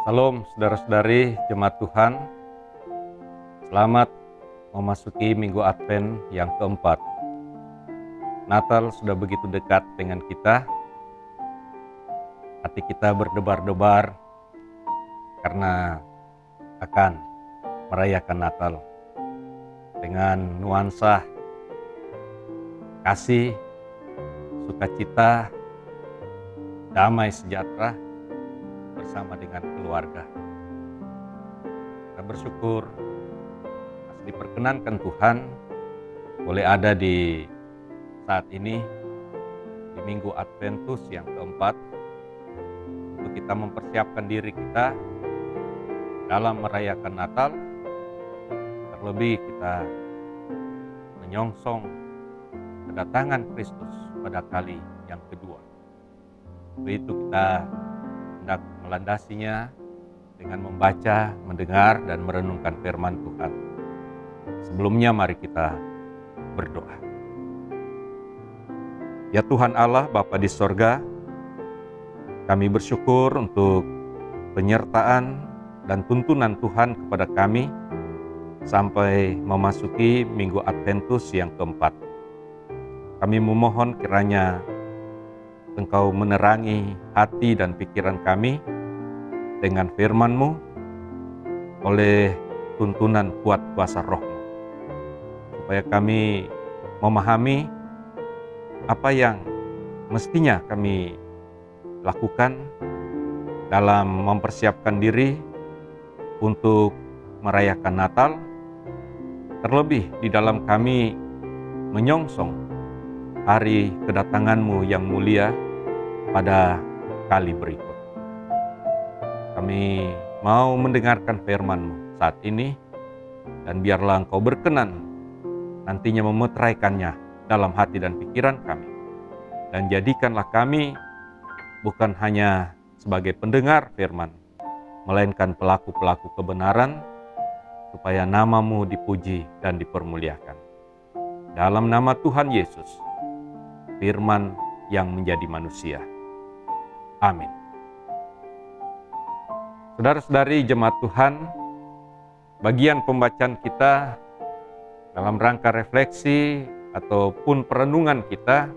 Salam saudara-saudari jemaat Tuhan, selamat memasuki Minggu Advent yang keempat. Natal sudah begitu dekat dengan kita, hati kita berdebar-debar karena akan merayakan Natal dengan nuansa kasih, sukacita, damai sejahtera bersama dengan keluarga. Kita bersyukur masih diperkenankan Tuhan boleh ada di saat ini di Minggu Adventus yang keempat untuk kita mempersiapkan diri kita dalam merayakan Natal, terlebih kita menyongsong kedatangan Kristus pada kali yang kedua. Untuk itu kita hendak melandasinya dengan membaca, mendengar, dan merenungkan firman Tuhan. Sebelumnya mari kita berdoa. Ya Tuhan Allah, Bapa di sorga, kami bersyukur untuk penyertaan dan tuntunan Tuhan kepada kami sampai memasuki Minggu Adventus yang keempat. Kami memohon kiranya Engkau menerangi hati dan pikiran kami dengan firman-Mu oleh tuntunan kuat kuasa Roh-Mu, supaya kami memahami apa yang mestinya kami lakukan dalam mempersiapkan diri untuk merayakan Natal, terlebih di dalam kami menyongsong hari kedatangan-Mu yang mulia pada kali berikut. Kami mau mendengarkan firman-Mu saat ini, dan biarlah Engkau berkenan nantinya memeteraikannya dalam hati dan pikiran kami. Dan jadikanlah kami bukan hanya sebagai pendengar firman, melainkan pelaku-pelaku kebenaran, supaya nama-Mu dipuji dan dipermuliakan. Dalam nama Tuhan Yesus, firman yang menjadi manusia. Amin. Saudara-saudari jemaat Tuhan, bagian pembacaan kita dalam rangka refleksi ataupun perenungan kita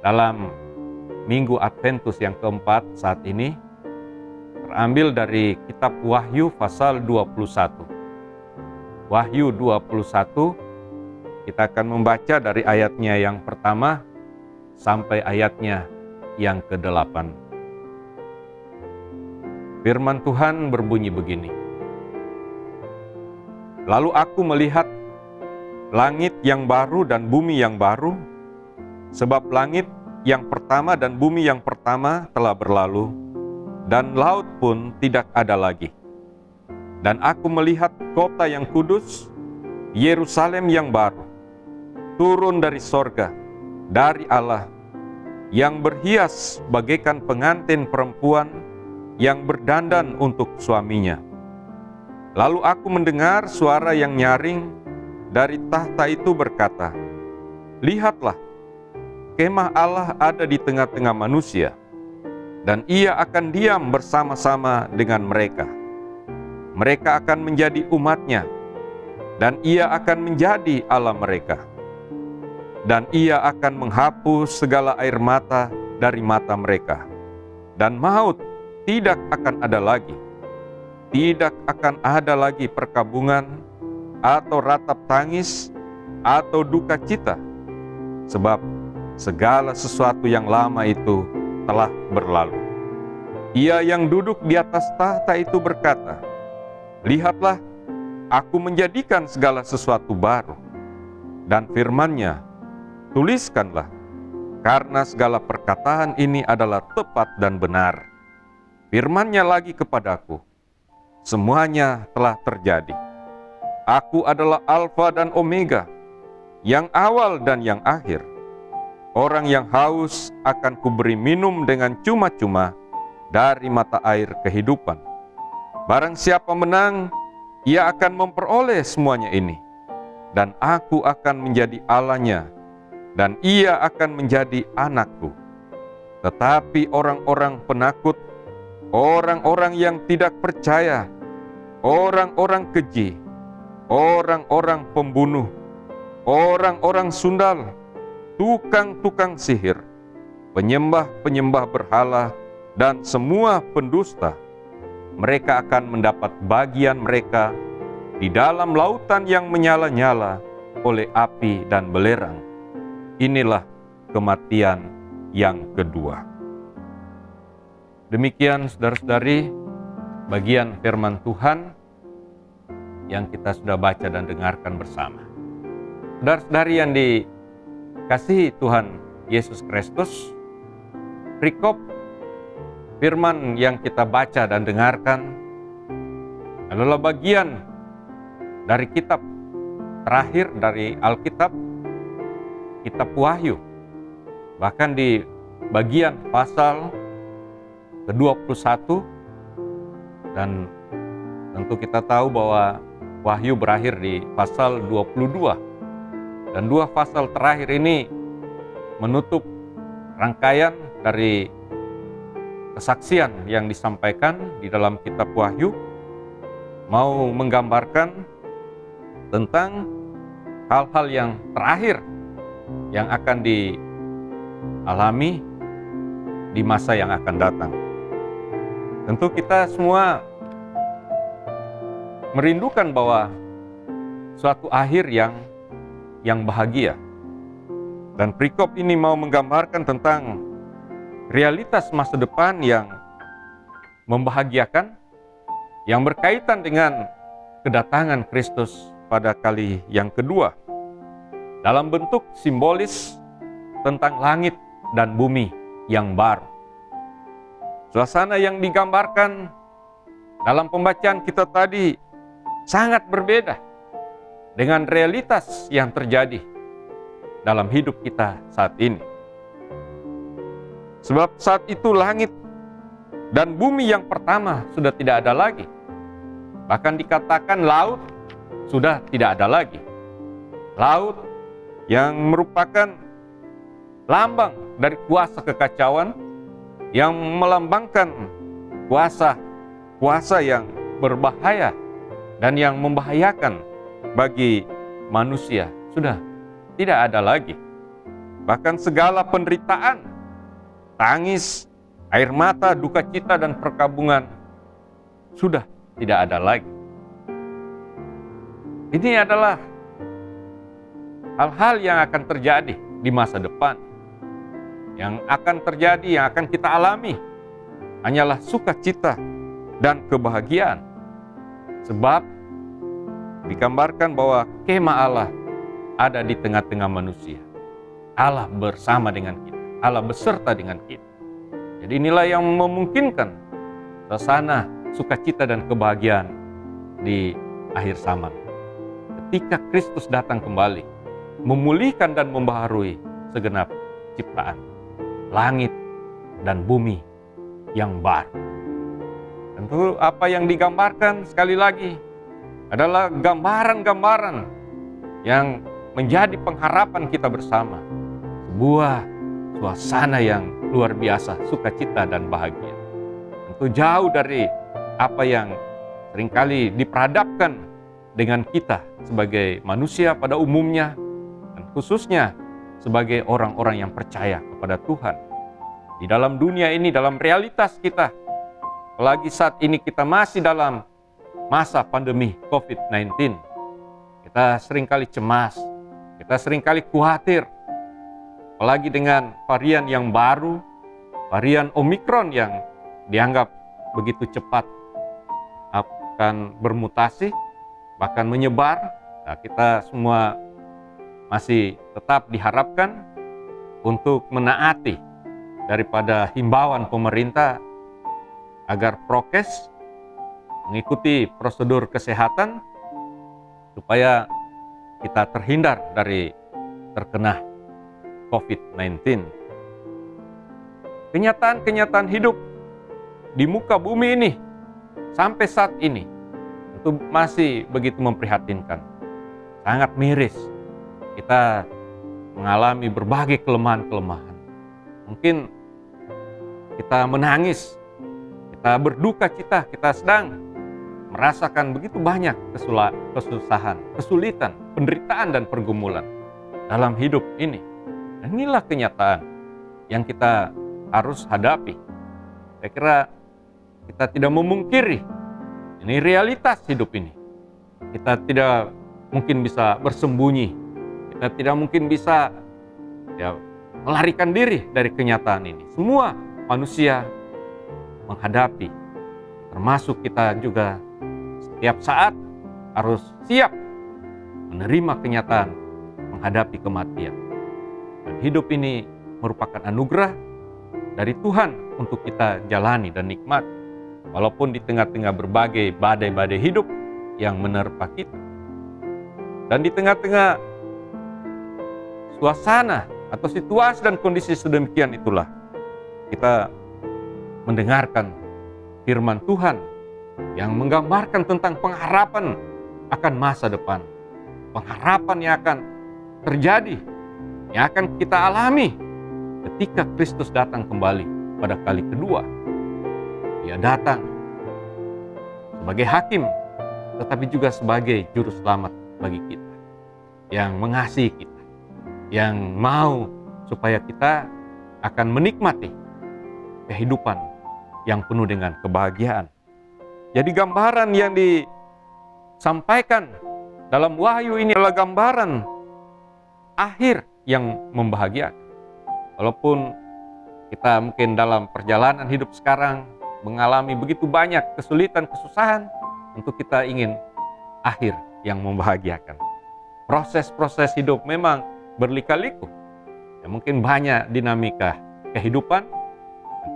dalam Minggu Adventus yang keempat saat ini terambil dari kitab Wahyu pasal 21. Wahyu 21, kita akan membaca dari ayatnya yang pertama sampai ayatnya yang ke-8. Firman Tuhan berbunyi begini. Lalu aku melihat langit yang baru dan bumi yang baru, sebab langit yang pertama dan bumi yang pertama telah berlalu, dan laut pun tidak ada lagi. Dan aku melihat kota yang kudus, Yerusalem yang baru, turun dari sorga, dari Allah, yang berhias bagaikan pengantin perempuan yang berdandan untuk suaminya. Lalu aku mendengar suara yang nyaring dari tahta itu berkata, "Lihatlah, kemah Allah ada di tengah-tengah manusia, dan Ia akan diam bersama-sama dengan mereka. Mereka akan menjadi umat-Nya, dan Ia akan menjadi Allah mereka. Dan Ia akan menghapus segala air mata dari mata mereka, dan maut tidak akan ada lagi. Tidak akan ada lagi perkabungan, atau ratap tangis, atau duka cita, sebab segala sesuatu yang lama itu telah berlalu." Ia yang duduk di atas tahta itu berkata, "Lihatlah, aku menjadikan segala sesuatu baru." Dan firman-Nya, "Tuliskanlah, karena segala perkataan ini adalah tepat dan benar." Firman-Nya lagi kepadaku, "Semuanya telah terjadi. Aku adalah Alfa dan Omega, yang awal dan yang akhir. Orang yang haus akan kuberi minum dengan cuma-cuma dari mata air kehidupan. Barang siapa menang, ia akan memperoleh semuanya ini. Dan aku akan menjadi Allah-Nya, dan ia akan menjadi anakku. Tetapi orang-orang penakut orang-orang yang tidak percaya, orang-orang keji, orang-orang pembunuh, orang-orang sundal, tukang-tukang sihir, penyembah-penyembah berhala, dan semua pendusta. Mereka akan mendapat bagian mereka di dalam lautan yang menyala-nyala oleh api dan belerang. Inilah kematian yang kedua. Demikian saudara-saudari, bagian firman Tuhan yang kita sudah baca dan dengarkan bersama. Saudara-saudari yang dikasihi Tuhan Yesus Kristus, perikop firman yang kita baca dan dengarkan adalah bagian dari kitab terakhir dari Alkitab, kitab Wahyu. Bahkan di bagian pasal ke-21, dan tentu kita tahu bahwa Wahyu berakhir di pasal 22. Dan dua pasal terakhir ini menutup rangkaian dari kesaksian yang disampaikan di dalam kitab Wahyu, mau menggambarkan tentang hal-hal yang terakhir yang akan dialami di masa yang akan datang. Tentu kita semua merindukan bahwa suatu akhir yang bahagia. Dan perikop ini mau menggambarkan tentang realitas masa depan yang membahagiakan, yang berkaitan dengan kedatangan Kristus pada kali yang kedua, dalam bentuk simbolis tentang langit dan bumi yang baru. Suasana yang digambarkan dalam pembacaan kita tadi sangat berbeda dengan realitas yang terjadi dalam hidup kita saat ini. Sebab saat itu langit dan bumi yang pertama sudah tidak ada lagi. Bahkan dikatakan laut sudah tidak ada lagi. Laut yang merupakan lambang dari kuasa kekacauan, yang melambangkan kuasa yang berbahaya dan yang membahayakan bagi manusia, sudah tidak ada lagi. Bahkan segala penderitaan, tangis, air mata, duka cita, dan perkabungan sudah tidak ada lagi. Ini adalah hal-hal yang akan terjadi di masa depan. Yang akan terjadi, yang akan kita alami hanyalah sukacita dan kebahagiaan. Sebab digambarkan bahwa kemah Allah ada di tengah-tengah manusia. Allah bersama dengan kita, Allah beserta dengan kita. Jadi inilah yang memungkinkan suasana sukacita dan kebahagiaan di akhir zaman. Ketika Kristus datang kembali, memulihkan dan membaharui segenap ciptaan, langit dan bumi yang baru. Tentu apa yang digambarkan sekali lagi adalah gambaran-gambaran yang menjadi pengharapan kita bersama. Sebuah suasana yang luar biasa, sukacita dan bahagia. Tentu jauh dari apa yang seringkali diperadapkan dengan kita sebagai manusia pada umumnya, dan khususnya sebagai orang-orang yang percaya kepada Tuhan. Di dalam dunia ini, dalam realitas kita, apalagi saat ini kita masih dalam masa pandemi COVID-19, kita seringkali cemas, kita seringkali khawatir, apalagi dengan varian yang baru, varian Omikron yang dianggap begitu cepat akan bermutasi, bahkan menyebar. Nah, kita semua masih tetap diharapkan untuk menaati daripada himbauan pemerintah agar prokes, mengikuti prosedur kesehatan supaya kita terhindar dari terkena COVID-19. Kenyataan-kenyataan hidup di muka bumi ini sampai saat ini itu masih begitu memprihatinkan, sangat miris. Kita mengalami berbagai kelemahan-kelemahan. Mungkin kita menangis kita berduka cita, kita sedang merasakan begitu banyak kesusahan, kesulitan, penderitaan dan pergumulan dalam hidup ini. Dan inilah kenyataan yang kita harus hadapi. Saya kira kita tidak memungkiri, ini realitas hidup ini. Kita tidak mungkin bisa bersembunyi, kita tidak mungkin bisa melarikan diri dari kenyataan ini. Semua manusia menghadapi, termasuk kita juga setiap saat harus siap menerima kenyataan menghadapi kematian. Dan hidup ini merupakan anugerah dari Tuhan untuk kita jalani dan nikmati, walaupun di tengah-tengah berbagai badai-badai hidup yang menerpa kita. Dan di tengah-tengah suasana atau situasi dan kondisi sedemikian itulah kita mendengarkan firman Tuhan yang menggambarkan tentang pengharapan akan masa depan. Pengharapan yang akan terjadi, yang akan kita alami ketika Kristus datang kembali pada kali kedua. Dia datang sebagai hakim, tetapi juga sebagai juru selamat bagi kita, yang mengasihi kita, yang mau supaya kita akan menikmati kehidupan yang penuh dengan kebahagiaan. Jadi gambaran yang disampaikan dalam Wahyu ini adalah gambaran akhir yang membahagiakan. Walaupun kita mungkin dalam perjalanan hidup sekarang mengalami begitu banyak kesulitan, kesusahan, tentu kita ingin akhir yang membahagiakan. Proses-proses hidup memang berlika-liku. Ya, mungkin banyak dinamika kehidupan,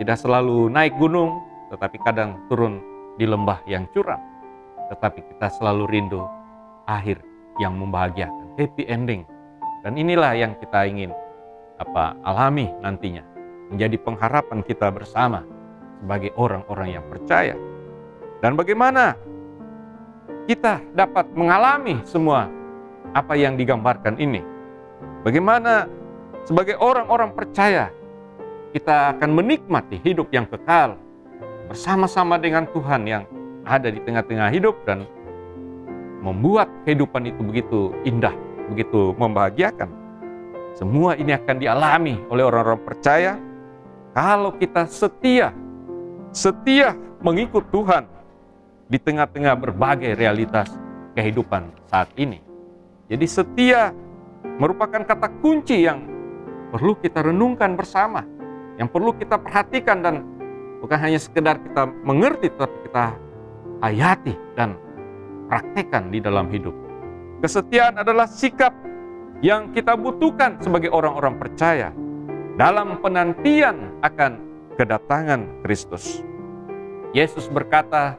tidak selalu naik gunung, tetapi kadang turun di lembah yang curam. Tetapi kita selalu rindu akhir yang membahagiakan, happy ending. Dan inilah yang kita ingin alami nantinya, menjadi pengharapan kita bersama sebagai orang-orang yang percaya. Dan bagaimana kita dapat mengalami semua apa yang digambarkan ini? Bagaimana sebagai orang-orang percaya kita akan menikmati hidup yang kekal bersama-sama dengan Tuhan yang ada di tengah-tengah hidup dan membuat kehidupan itu begitu indah, begitu membahagiakan. Semua ini akan dialami oleh orang-orang percaya kalau kita setia mengikut Tuhan di tengah-tengah berbagai realitas kehidupan saat ini. Jadi setia merupakan kata kunci yang perlu kita renungkan bersama, yang perlu kita perhatikan, dan bukan hanya sekedar kita mengerti, tapi kita hayati dan praktekkan di dalam hidup. Kesetiaan adalah sikap yang kita butuhkan sebagai orang-orang percaya dalam penantian akan kedatangan Kristus. Yesus berkata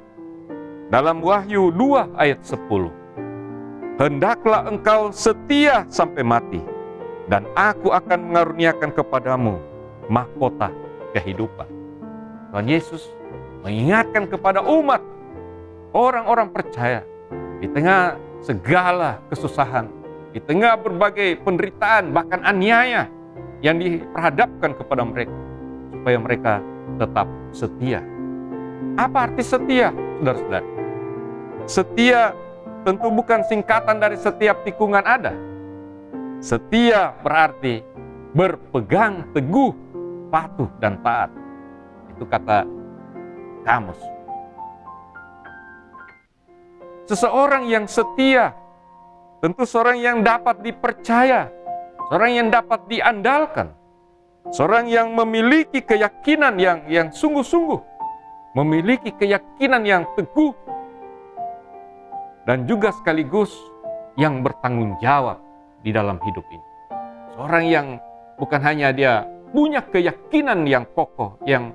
dalam Wahyu 2 ayat 10, "Hendaklah engkau setia sampai mati, dan aku akan mengaruniakan kepadamu mahkota kehidupan." Tuhan Yesus mengingatkan kepada umat, orang-orang percaya, di tengah segala kesusahan, di tengah berbagai penderitaan, bahkan aniaya yang diperhadapkan kepada mereka, supaya mereka tetap setia. Apa arti setia, saudara-saudara? Setia tentu bukan singkatan dari setiap tikungan ada. Setia berarti berpegang teguh, patuh dan taat. Itu kata kamus. Seseorang yang setia tentu seorang yang dapat dipercaya, seorang yang dapat diandalkan, seorang yang memiliki keyakinan yang sungguh-sungguh, memiliki keyakinan yang teguh, dan juga sekaligus yang bertanggung jawab di dalam hidup ini. Seorang yang bukan hanya dia punya keyakinan yang kokoh, yang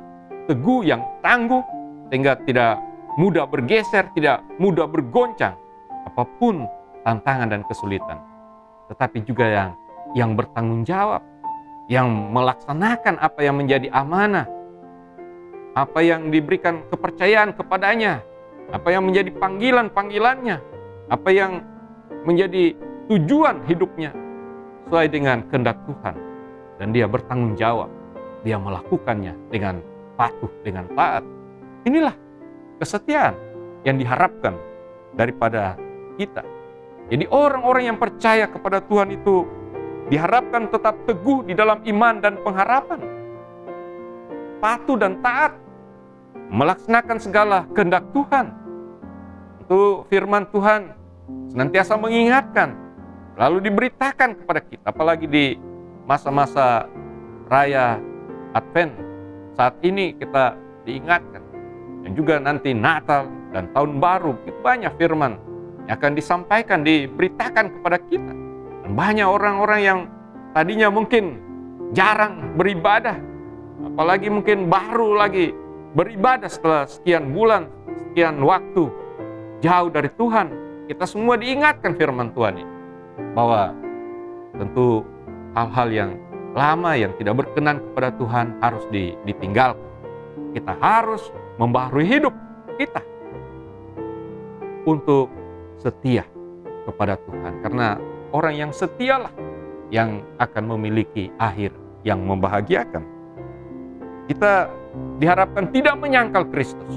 teguh, yang tangguh, sehingga tidak mudah bergeser, tidak mudah bergoncang apapun tantangan dan kesulitan, tetapi juga yang bertanggung jawab, yang melaksanakan apa yang menjadi amanah, apa yang diberikan kepercayaan kepadanya, apa yang menjadi panggilannya, apa yang menjadi tujuan hidupnya sesuai dengan kehendak Tuhan, dan dia bertanggung jawab, dia melakukannya dengan patuh, dengan taat. Inilah kesetiaan yang diharapkan daripada kita. Jadi orang-orang yang percaya kepada Tuhan itu diharapkan tetap teguh di dalam iman dan pengharapan, patuh dan taat, melaksanakan segala kehendak Tuhan. Itu firman Tuhan senantiasa mengingatkan, lalu diberitakan kepada kita, apalagi di masa-masa raya Advent. Saat ini kita diingatkan, dan juga nanti Natal dan Tahun Baru, banyak firman yang akan disampaikan, diberitakan kepada kita. Dan banyak orang-orang yang tadinya mungkin jarang beribadah, apalagi mungkin baru lagi beribadah setelah sekian bulan, sekian waktu jauh dari Tuhan. Kita semua diingatkan firman Tuhan ini, bahwa tentu hal-hal yang lama yang tidak berkenan kepada Tuhan harus ditinggalkan. Kita harus membaharui hidup kita untuk setia kepada Tuhan, karena orang yang setialah yang akan memiliki akhir yang membahagiakan. Kita diharapkan tidak menyangkal Kristus,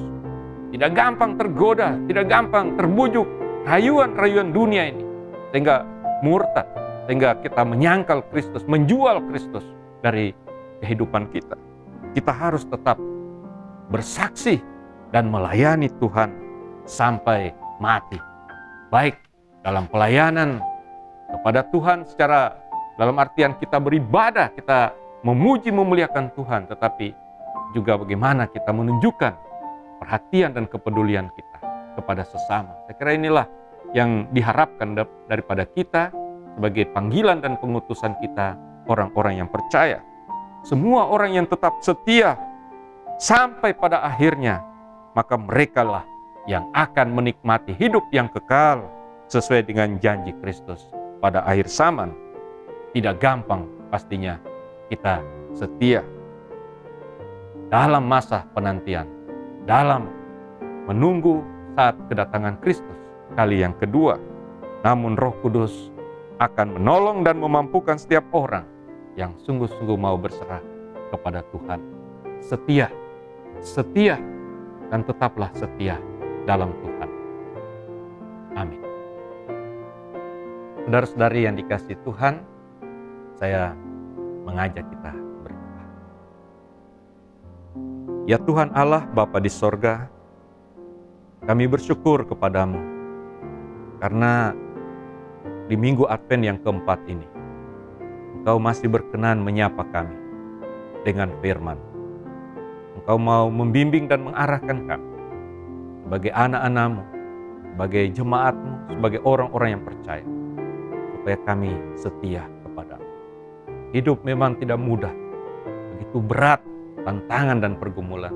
tidak gampang tergoda, tidak gampang terbujuk rayuan-rayuan dunia ini sehingga murtad, sehingga kita menyangkal Kristus, menjual Kristus dari kehidupan kita. Kita harus tetap bersaksi dan melayani Tuhan sampai mati, baik dalam pelayanan kepada Tuhan secara dalam artian kita beribadah, kita memuji memuliakan Tuhan, tetapi juga bagaimana kita menunjukkan perhatian dan kepedulian kita kepada sesama. Saya kira inilah yang diharapkan daripada kita sebagai panggilan dan pengutusan kita, orang-orang yang percaya. Semua orang yang tetap setia sampai pada akhirnya, maka merekalah yang akan menikmati hidup yang kekal sesuai dengan janji Kristus pada akhir zaman. Tidak gampang pastinya kita setia dalam masa penantian, dalam menunggu saat kedatangan Kristus kali yang kedua. Namun Roh Kudus akan menolong dan memampukan setiap orang yang sungguh-sungguh mau berserah kepada Tuhan. Setia, dan tetaplah setia dalam Tuhan. Amin. Saudara-saudari yang dikasihi Tuhan, saya mengajak kita berdoa. Ya Tuhan Allah, Bapa di sorga, kami bersyukur kepadamu karena di minggu Advent yang keempat ini, Engkau masih berkenan menyapa kami dengan firman. Engkau mau membimbing dan mengarahkan kami sebagai anak-anak-Mu, sebagai jemaat-Mu, sebagai orang-orang yang percaya, supaya kami setia kepadamu. Hidup memang tidak mudah, begitu berat tantangan dan pergumulan.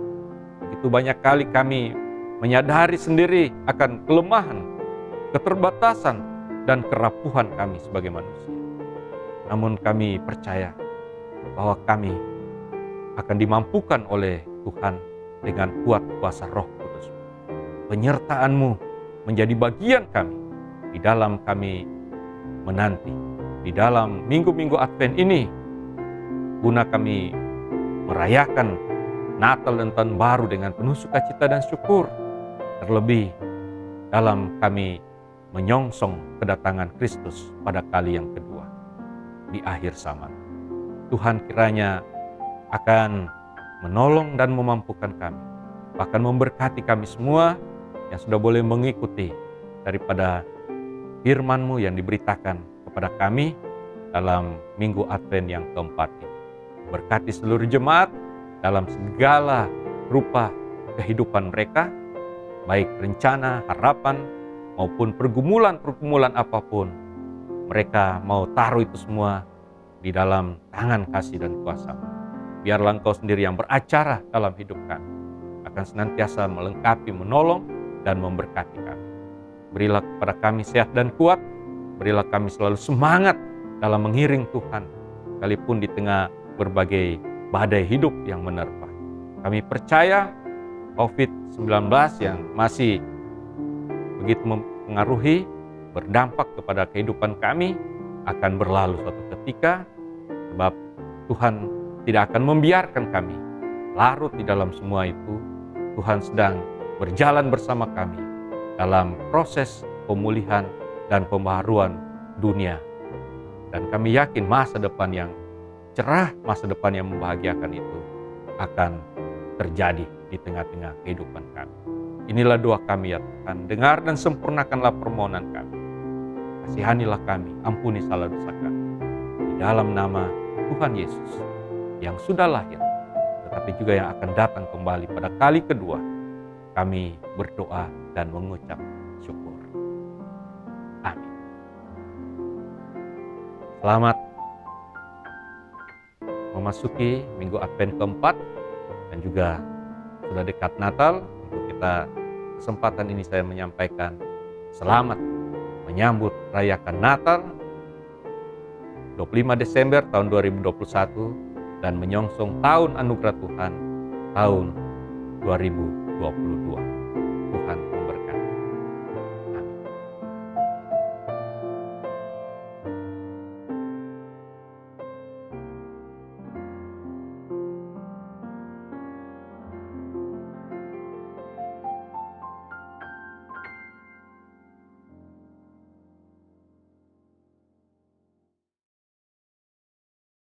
Begitu banyak kali kami menyadari sendiri akan kelemahan, keterbatasan, dan kerapuhan kami sebagai manusia. Namun kami percaya bahwa kami akan dimampukan oleh Tuhan dengan kuat kuasa Roh Kudus. Penyertaan-Mu menjadi bagian kami di dalam kami menanti, di dalam minggu-minggu Advent ini, guna kami merayakan Natal dan Tahun Baru dengan penuh sukacita dan syukur, terlebih dalam kami menyongsong kedatangan Kristus pada kali yang kedua di akhir zaman. Tuhan kiranya akan menolong dan memampukan kami, bahkan memberkati kami semua yang sudah boleh mengikuti daripada firman-Mu yang diberitakan kepada kami dalam minggu Advent yang keempat ini. Berkati seluruh jemaat dalam segala rupa kehidupan mereka, baik rencana, harapan, maupun pergumulan-pergumulan apapun. Mereka mau taruh itu semua di dalam tangan kasih dan kuasa-Mu. Biarlah Engkau sendiri yang beracara dalam hidup kami, akan senantiasa melengkapi, menolong, dan memberkati kami. Berilah kepada kami sehat dan kuat, berilah kami selalu semangat dalam mengiring Tuhan, sekalipun di tengah berbagai badai hidup yang menerpa. Kami percaya COVID-19 yang masih begitu mempengaruhi, berdampak kepada kehidupan kami, akan berlalu suatu ketika, sebab Tuhan tidak akan membiarkan kami larut di dalam semua itu. Tuhan sedang berjalan bersama kami dalam proses pemulihan dan pembaharuan dunia. Dan kami yakin masa depan yang cerah, masa depan yang membahagiakan itu akan terjadi di tengah-tengah kehidupan kami. Inilah doa kami ya Tuhan, dengar dan sempurnakanlah permohonan kami. Kasihanilah kami, ampuni salah dosa kami. Di dalam nama Tuhan Yesus yang sudah lahir, tetapi juga yang akan datang kembali pada kali kedua, kami berdoa dan mengucap syukur. Amin. Selamat memasuki minggu Advent keempat dan juga sudah dekat Natal. Untuk kita kesempatan ini saya menyampaikan selamat menyambut rayakan Natal 25 Desember tahun 2021 dan menyongsong tahun anugerah Tuhan tahun 2022.